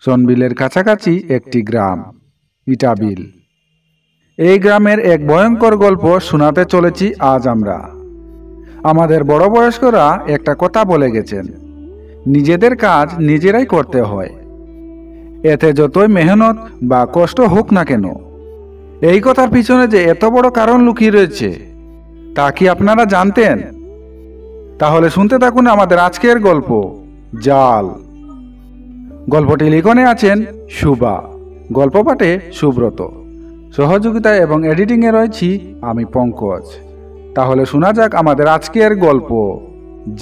সনবিলের কাছাকাছি একটি গ্রাম, ইটাবিল। এই গ্রামের এক ভয়ঙ্কর গল্প শোনাতে চলেছি আজ আমরা। আমাদের বড় বয়স্করা একটা কথা বলে গেছেন, নিজেদের কাজ নিজেরাই করতে হয়, এতে যতই মেহনত বা কষ্ট হোক না কেন। এই কথার পিছনে যে এত বড় কারণ লুকিয়ে রয়েছে তা কি আপনারা জানতেন? তাহলে শুনতে থাকুন আমাদের আজকের গল্প, জাল। গল্পটি লিখনে আছেন শুভা, গল্প পাঠে সুব্রত, সহযোগিতা এবং এডিটিংয়ে রয়েছি আমি পঙ্কজ। তাহলে শোনা যাক আমাদের আজকের গল্প,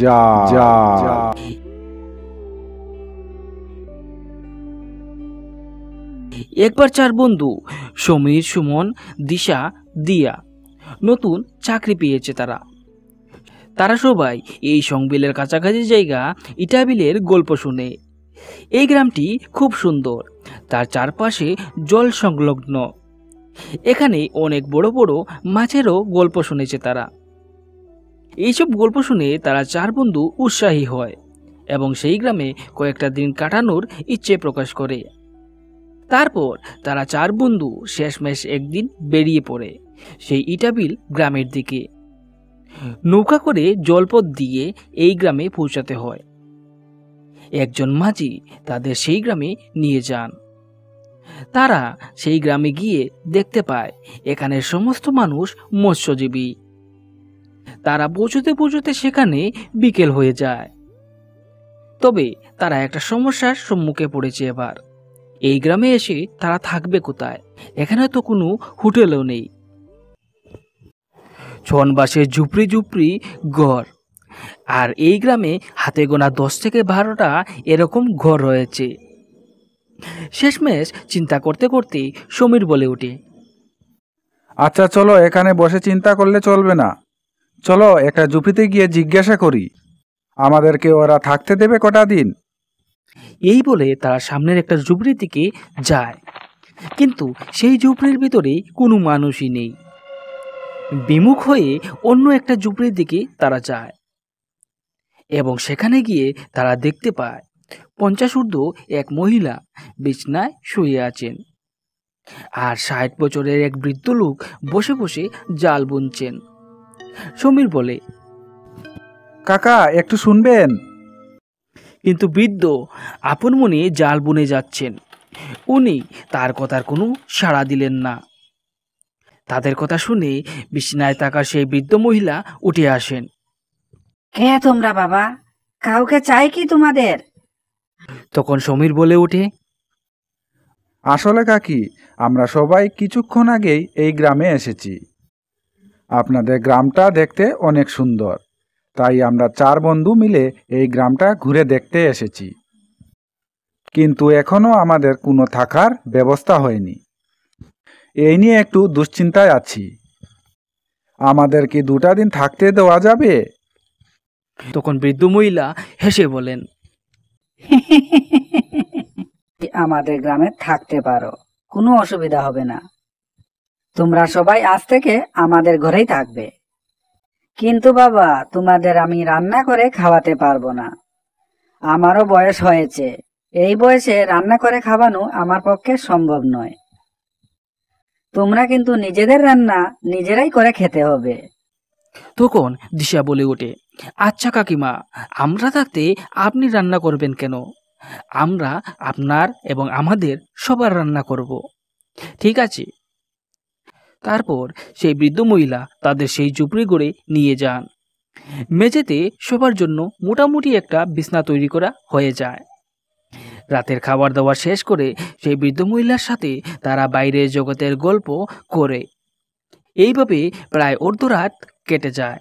জাল। একবার চার বন্ধু সমীর, সুমন, দিশা, দিয়া নতুন চাকরি পেয়েছে। তারা সবাই এই সংবিলের কাছাকাছি জায়গা ইটাবিলের গল্প শুনে। এই গ্রামটি খুব সুন্দর, তার চারপাশে জল সংলগ্ন। এখানে অনেক বড় বড় মাছেরও গল্প শুনেছে তারা। এইসব গল্প শুনে তারা চার বন্ধু উৎসাহী হয় এবং সেই গ্রামে কয়েকটা দিন কাটানোর ইচ্ছে প্রকাশ করে। তারপর তারা চার বন্ধু শেষমেশ একদিন বেরিয়ে পড়ে সেই ইটাবিল গ্রামের দিকে। নৌকা করে জলপথ দিয়ে এই গ্রামে পৌঁছাতে হয়। একজন মাঝি তাদের সেই গ্রামে নিয়ে যান। তারা সেই গ্রামে গিয়ে দেখতে পায় এখানের সমস্ত মানুষ মৎস্যজীবী। তারা পৌঁছতে পৌঁছতে সেখানে বিকেল হয়ে যায়। তবে তারা একটা সমস্যার সম্মুখে পড়েছে এবার। এই গ্রামে এসে তারা থাকবে কোথায়? এখানে তো কোনো হোটেলও নেই। ছনবাসের ঝুপড়ি ঝুপড়ি ঘর, আর এই গ্রামে হাতে গোনা 10 থেকে 12টা এরকম ঘর রয়েছে। শেষমেশ চিন্তা করতে করতে সমীর বলে ওঠে, আচ্ছা চলো, এখানে বসে চিন্তা করলে চলবে না, চলো একটা ঝুপড়িতে গিয়ে জিজ্ঞাসা করি আমাদেরকে ওরা থাকতে দেবে কটা দিন। এই বলে তারা সামনের একটা ঝুপড়ির দিকে যায়, কিন্তু সেই ঝুপড়ির ভিতরে কোনো মানুষই নেই। বিমুখ হয়ে অন্য একটা ঝুপড়ির দিকে তারা যায় এবং সেখানে গিয়ে তারা দেখতে পায় 50 ঊর্ধ্ব এক মহিলা বিছনায় শুয়ে আছেন, আর 60 বছরের এক বৃদ্ধ লোক বসে বসে জাল বুনছেন। সমীর বলে, কাকা একটু শুনবেন? কিন্তু বৃদ্ধ আপন মনে জাল বুনে যাচ্ছেন। উনি তার কথার কোনো সাড়া দিলেন না। তাদের কথা শুনে বিছানায় থাকা সেই বৃদ্ধ মহিলা উঠে আসেন। কে তোমরা বাবা? কাউকে চাই কি তোমাদের? তখন সমীর বলে ওঠে, আসলে কাকি, আমরা সবাই কিছুক্ষণ আগেই এই গ্রামে এসেছি। আপনাদের গ্রামটা দেখতে অনেক সুন্দর, তাই আমরা 4 বন্ধু মিলে এই গ্রামটা ঘুরে দেখতে এসেছি। কিন্তু এখনো আমাদের কোনো থাকার ব্যবস্থা হয়নি। এই নিয়ে একটু দুশ্চিন্তায় আছি। আমাদের কি 2টা দিন থাকতে দেওয়া যাবে? তখন বৃদ্ধ মহিলা হেসে বলেন, আমাদের গ্রামে থাকতে পারো, কোনো অসুবিধা হবে না। তোমরা সবাই আজ থেকে আমাদের ঘরেই থাকবে। কিন্তু বাবা, তোমাদের আমি রান্না করে খাওয়াতে পারবো না। আমারও বয়স হয়েছে, এই বয়সে রান্না করে খাওয়ানো আমার পক্ষে সম্ভব নয়। তোমরা কিন্তু নিজেদের রান্না নিজেরাই করে খেতে হবে। তখন দিশা বলে ওঠে, আচ্ছা কাকিমা, আমরা থাকতে আপনি রান্না করবেন কেন? আমরা আপনার এবং আমাদের সবার রান্না করব। ঠিক আছে। তারপর সেই বৃদ্ধ মহিলা তাদের সেই ঝুপড়ি করে নিয়ে যান। মেঝেতে সবার জন্য মোটামুটি একটা বিছনা তৈরি করা হয়ে যায়। রাতের খাবার দাবার শেষ করে সেই বৃদ্ধ মহিলার সাথে তারা বাইরের জগতের গল্প করে। এইভাবে প্রায় অর্ধরাত কেটে যায়।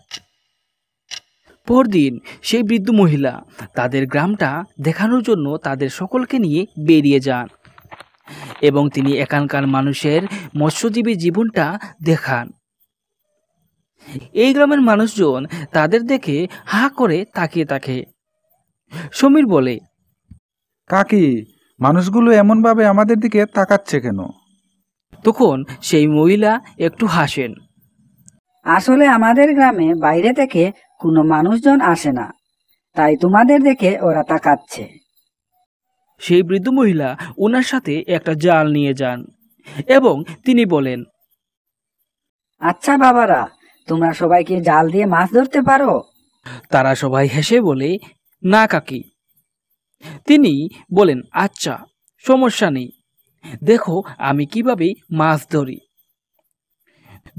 পরদিন সেই বৃদ্ধ মহিলা তাদের গ্রামটা দেখানোর জন্য তাদের সকলকে নিয়ে বেরিয়ে যান এবং তিনি এখানকার মানুষের মৎস্যজীবী জীবনটা দেখান। এই গ্রামের মানুষজন তাদের দেখে হা করে তাকিয়ে থাকে। সমীর বলে, কাকি, মানুষগুলো এমনভাবে আমাদের দিকে তাকাচ্ছে কেন? তখন সেই মহিলা একটু হাসেন। আসলে আমাদের গ্রামে বাইরে থেকে কোনো মানুষজন আসে না, তাই তোমাদের দেখে ওরা তাকাচ্ছে। সেই বৃদ্ধ মহিলা ওনার সাথে একটা জাল নিয়ে যান এবং তিনি বলেন, আচ্ছা বাবারা, তোমরা সবাই কি জাল দিয়ে মাছ ধরতে পারো? তারা সবাই হেসে বলে, না কাকি। তিনি বলেন, আচ্ছা সমস্যা নেই, দেখো আমি কিভাবে মাছ ধরি।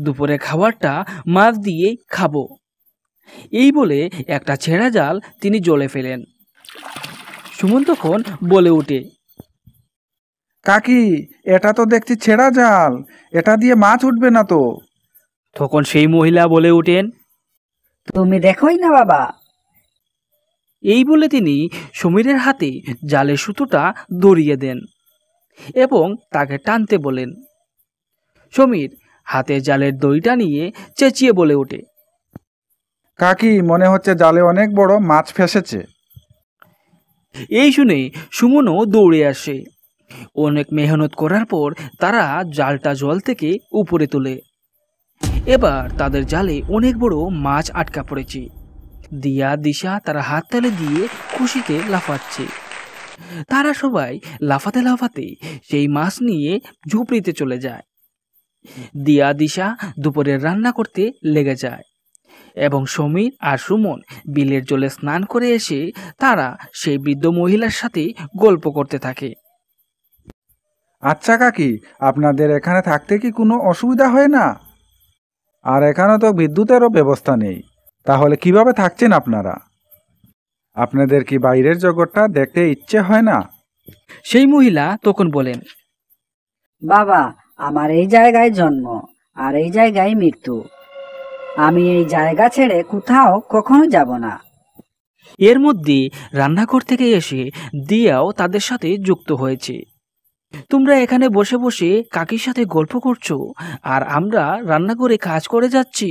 দুপুরে খাবারটা মাছ দিয়ে খাবো। এই বলে একটা ছেঁড়া জাল তিনি জলে ফেলেন। সুমন তখন বলে ওঠে, কাকি, এটা তো দেখছি ছেঁড়া জাল, এটা দিয়ে মাছ উঠবে না তো। তখন সেই মহিলা বলে ওঠেন, তুমি দেখোই না বাবা। এই বলে তিনি সমীরের হাতে জালের সুতোটা ধরিয়ে দেন এবং তাকে টানতে বলেন। সমীর হাতে জালের দড়িটা নিয়ে চেঁচিয়ে বলে ওঠে, কাকি, মনে হচ্ছে জালে অনেক বড় মাছ ফেসেছে। এই শুনে সুমনও দৌড়ে আসে। অনেক মেহনত করার পর তারা জালটা জল থেকে উপরে তোলে। এবার তাদের জালে অনেক বড় মাছ আটকা পড়েছে। দিয়া দিশা তারা হাততালি দিয়ে খুশিতে লাফাচ্ছে। তারা সবাই লাফাতে লাফাতে সেই মাছ নিয়ে ঝুপড়িতে চলে যায়। দিয়া দিশা দুপুরের রান্না করতে লেগে যায় এবং সমীর আর সুমন বিলের জলে স্নান করে এসে তারা সেই বৃদ্ধ মহিলার সাথে গল্প করতে থাকে। আচ্ছা কাকি, আপনাদের এখানে থাকতে কি কোনো অসুবিধা হয় না? আর এখানে তো বিদ্যুতেরও ব্যবস্থা নেই, তাহলে কিভাবে থাকছেন আপনারা? আপনাদের কি বাইরের জগৎটা দেখতে ইচ্ছে হয় না? সেই মহিলা তখন বলেন, বাবা, আমার এই জায়গায় জন্ম আর এই জায়গায় মৃত্যু। আমি এই জায়গা ছেড়ে কোথাও কখনো যাব না। এর মধ্যে রান্নাঘর থেকে এসে দিয়াও তাদের সাথে যুক্ত হয়েছে। তোমরা এখানে বসে বসে কাকির সাথে গল্প করছো আর আমরা রান্নাঘরে কাজ করে যাচ্ছি।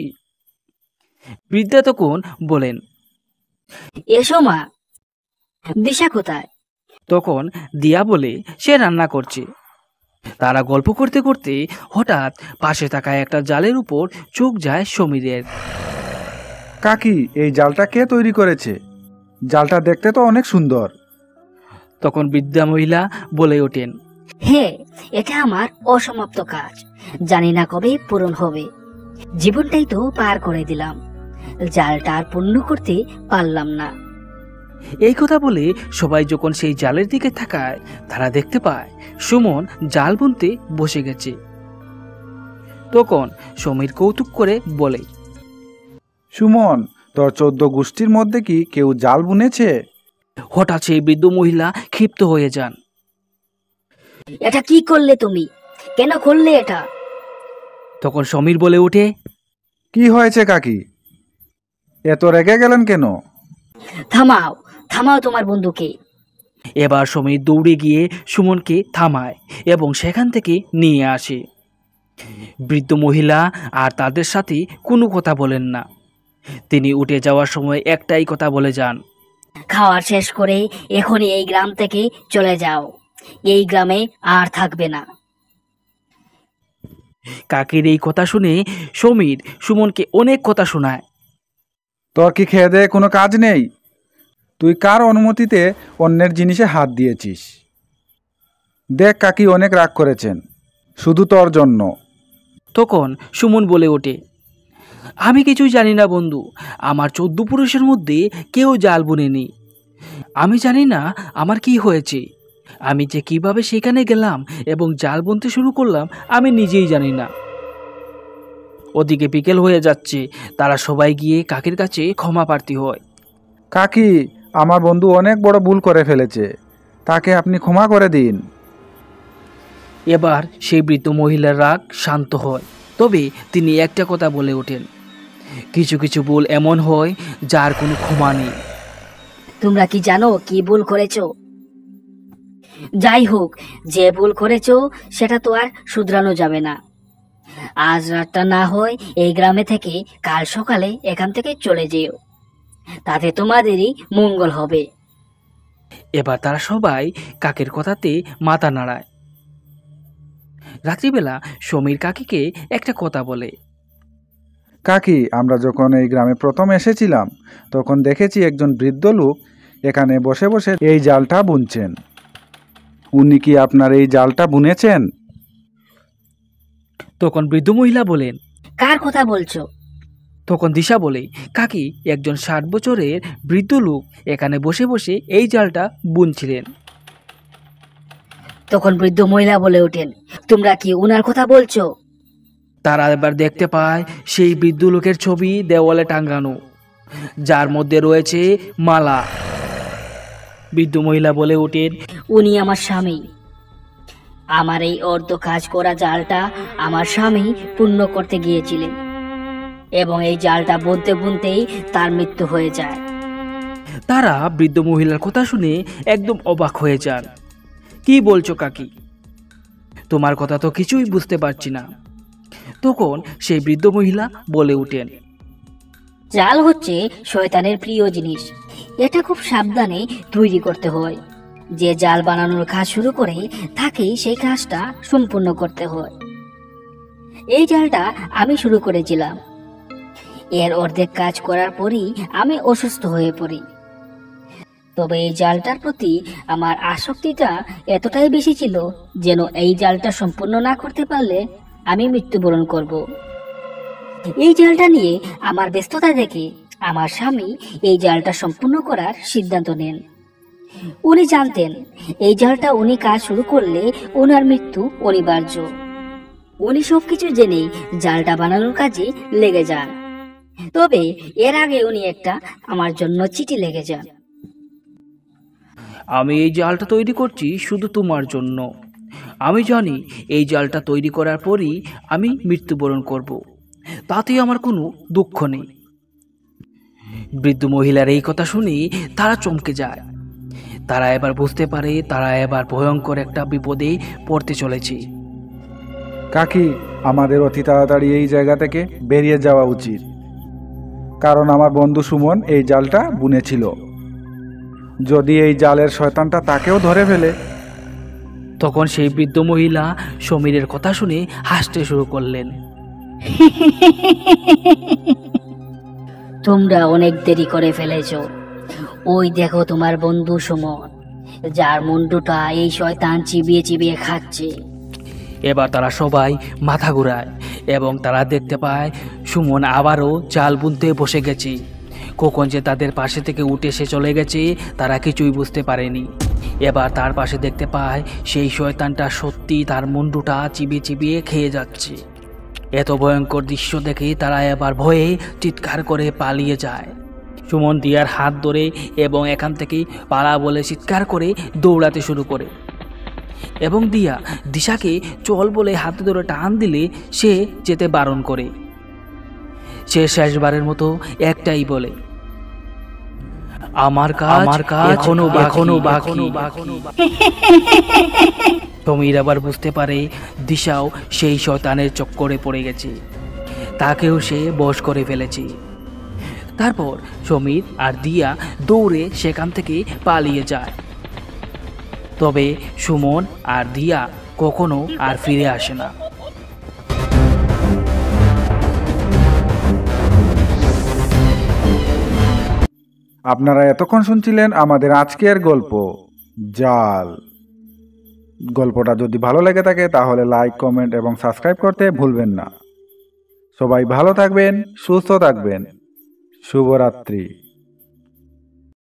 বৃদ্ধা তখন বলেন, এসো মা, দিশা কোথায়? তখন দিয়া বলে সে রান্না করছে। তারা গল্প করতে করতে হঠাৎ পাশে থাকা একটা জালের উপর চোখ যায় সমীরের। কাকি, এই জালটা কে তৈরি করেছে? জালটা দেখতে তো অনেক সুন্দর। তখন বৃদ্ধা মহিলা বলে ওঠেন, হে, এটা আমার অসমাপ্ত কাজ, জানি না কবে পূরণ হবে। জীবনটাই তো পার করে দিলাম, জালটা আর পূর্ণ করতে পারলাম না। এই কথা বলে সবাই যখন সেই জালের দিকে তাকায় তারা দেখতে পায় সুমন জাল বুনতে বসে গেছে। তখন সমীর কৌতুক করে বলে, সুমন, তোর 14 গোষ্ঠীর মধ্যে কি কেউ জাল বুনেছে? হঠাৎ সেই বৃদ্ধ মহিলা ক্ষিপ্ত হয়ে যান। এটা কি করলে তুমি? কেন করলে এটা? তখন সমীর বলে ওঠে, কি হয়েছে কাকি, এত রেগে গেলেন কেন? থামাও, থামাও তোমার বন্ধুকে। এবার সমীর দৌড়ে গিয়ে সুমনকে থামায় এবং সেখান থেকে নিয়ে আসে। বৃদ্ধ মহিলা আর তাদের সাথে কোনো কথা বলেন না। তিনি উঠে যাওয়ার সময় একটাই কথা বলে যান, খাওয়ার শেষ করে এখনই এই গ্রাম থেকে চলে যাও, এই গ্রামে আর থাকবে না। কাকির এই কথা শুনে সমীর সুমনকে অনেক কথা শোনায়। তোর কি খেয়ে দেয়ে কোনো কাজ নেই? তুই কার অনুমতিতে অন্যের জিনিসে হাত দিয়েছিস? দেখ, কাকি অনেক রাগ করেছেন, শুধু তোর জন্য। তখন সুমন বলে ওঠে, আমি কিছুই জানি না বন্ধু, আমার 14 পুরুষের মধ্যে কেউ জাল বুনেনি। আমি জানি না আমার কি হয়েছে, আমি যে কিভাবে সেখানে গেলাম এবং জাল বুনতে শুরু করলাম আমি নিজেই জানি না। ওদিকে বিকেল হয়ে যাচ্ছে, তারা সবাই গিয়ে কাকির কাছে ক্ষমা প্রার্থী হয়। কাকি, আমার বন্ধু অনেক বড় ভুল করে ফেলেছে, তাকে আপনি ক্ষমা করে দিন। এবার সেই বৃদ্ধ মহিলার রাগ শান্ত হয়, তবে তিনি একটা কথা বলে ওঠেন, কিছু কিছু ভুল এমন হয় যার কোনো ক্ষমা নেই। তোমরা কি জানো কি ভুল করেছো? যাই হোক, যে ভুল করেছো সেটা তো আর শুধরানো যাবে না। আজ রাতটা না হয় এই গ্রামে থেকে কাল সকালে এখান থেকে চলে যেও, তাতে তোমাদেরই মঙ্গল হবে। এবার তারা সবাই কাকের কথাতে মাথা নাড়ায়। রাত্রিবেলা সমীর কাকিকে একটা কথা বলে, কাকি, আমরা যখন এই গ্রামে প্রথম এসেছিলাম তখন দেখেছি একজন বৃদ্ধ লোক এখানে বসে বসে এই জালটা বুনছেন। উনি কি আপনার এই জালটা বুনেছেন? তখন বৃদ্ধ মহিলা বলেন। কার কথা বলছো? তখন দিশা বলে, কাকি, একজন 60 বছরের বৃদ্ধ লোক এখানে বসে বসে এই জালটা বুনছিলেন। তখন বৃদ্ধ মহিলা বলে ওঠেন, তোমরা কি উনার কথা বলছো? তারা এবার দেখতে পায় সেই বৃদ্ধ লোকের ছবি দেওয়ালে টাঙ্গানো, যার মধ্যে রয়েছে মালা। বৃদ্ধ মহিলা বলে ওঠেন, উনি আমার স্বামী। আমার এই অর্ধ কাজ করা জালটা আমার স্বামী পূর্ণ করতে গিয়েছিলেন এবং এই জালটা বুনতে বুনতেই তার মৃত্যু হয়ে যায়। তারা বৃদ্ধ মহিলার কথা শুনে একদম অবাক হয়ে যান। কি বলছো কাকি? তোমার কথা তো কিছুই বুঝতে পারছি না। তখন সেই বৃদ্ধ মহিলা বলে ওঠেন, জাল হচ্ছে শয়তানের প্রিয় জিনিস। এটা খুব সাবধানে তৈরি করতে হয়। যে জাল বানানোর কাজ শুরু করে তাকেই সেই কাজটা সম্পূর্ণ করতে হয়। এই জালটা আমি শুরু করেছিলাম। এর অর্ধেক কাজ করার পরই আমি অসুস্থ হয়ে পড়ি। তবে এই জালটার প্রতি আমার আসক্তিটা এতটাই বেশি ছিল যেন এই জালটা সম্পূর্ণ না করতে পারলে আমি মৃত্যুবরণ করব। এই জালটা নিয়ে আমার ব্যস্ততা দেখে আমার স্বামী এই জালটা সম্পূর্ণ করার সিদ্ধান্ত নেন। উনি জানতেন এই জালটা উনি কাজ শুরু করলে ওনার মৃত্যু অনিবার্য। উনি সবকিছু জেনে জালটা বানানোর কাজে লেগে যান। তবে এর আগে উনি একটা আমার জন্য চিঠি লিখে যান। আমি এই জালটা তৈরি করছি শুধু তোমার জন্য। আমি জানি এই জালটা তৈরি করার পরই আমি মৃত্যুবরণ করব, তাতে আমার কোনো দুঃখ নেই। বৃদ্ধ মহিলার এই কথা শুনে তারা চমকে যায়। তারা এবার বুঝতে পারে তারা এবার ভয়ঙ্কর একটা বিপদে পড়তে চলেছে। কাকি, আমাদের অতি তাড়াতাড়ি এই জায়গা থেকে বেরিয়ে যাওয়া উচিত, কারণ আমার বন্ধু সুমন এই জালটা বুনেছিল। যদি এই জালের শয়তানটা তাকেও ধরে ফেলে। তখন সেই বৃদ্ধ মহিলা সমীরের কথা শুনে হাসতে শুরু করলেন। তোমরা অনেক দেরি করে ফেলেছো। ওই দেখো তোমার বন্ধু সুমন, যার মুন্ডুটা এই শয়তান চিবিয়ে চিবিয়ে খাচ্ছে। এবার তারা সবাই মাথা ঘুরায় এবং তারা দেখতে পায় সুমন আবারও জাল বুনতে বসে গেছে। কখন যে তাদের পাশে থেকে উঠে সে চলে গেছে তারা কিছুই বুঝতে পারেনি। এবার তার পাশে দেখতে পায় সেই শয়তানটা সত্যি তার মুন্ডুটা চিবিয়ে চিবিয়ে খেয়ে যাচ্ছে। এত ভয়ঙ্কর দৃশ্য দেখে তারা এবার ভয়ে চিৎকার করে পালিয়ে যায়। সুমন দিয়ার হাত ধরে এবং এখান থেকে পালা বলে চিৎকার করে দৌড়াতে শুরু করে এবং দিশাকে চল বলে হাতে ধরে টান দিলে সে যেতে বারণ করে। সে শেষবারের মতো একটাই বলে, আমার কাজ এখনো বাকি। সমীর আবার বুঝতে পারে দিশাও সেই শয়তানের চক্করে পড়ে গেছে, তাকেও সে বশ করে ফেলেছে। তারপর সমীর আর দিয়া দৌড়ে সেখান থেকে পালিয়ে যায়। তবে সুমন আর দিয়া কখনো আর ফিরে আসে না। আপনারা এতক্ষণ শুনছিলেন আমাদের আজকের গল্প জাল। গল্পটা যদি ভালো লেগে থাকে তাহলে লাইক, কমেন্ট এবং সাবস্ক্রাইব করতে ভুলবেন না। সবাই ভালো থাকবেন, সুস্থ থাকবেন। শুভরাত্রি।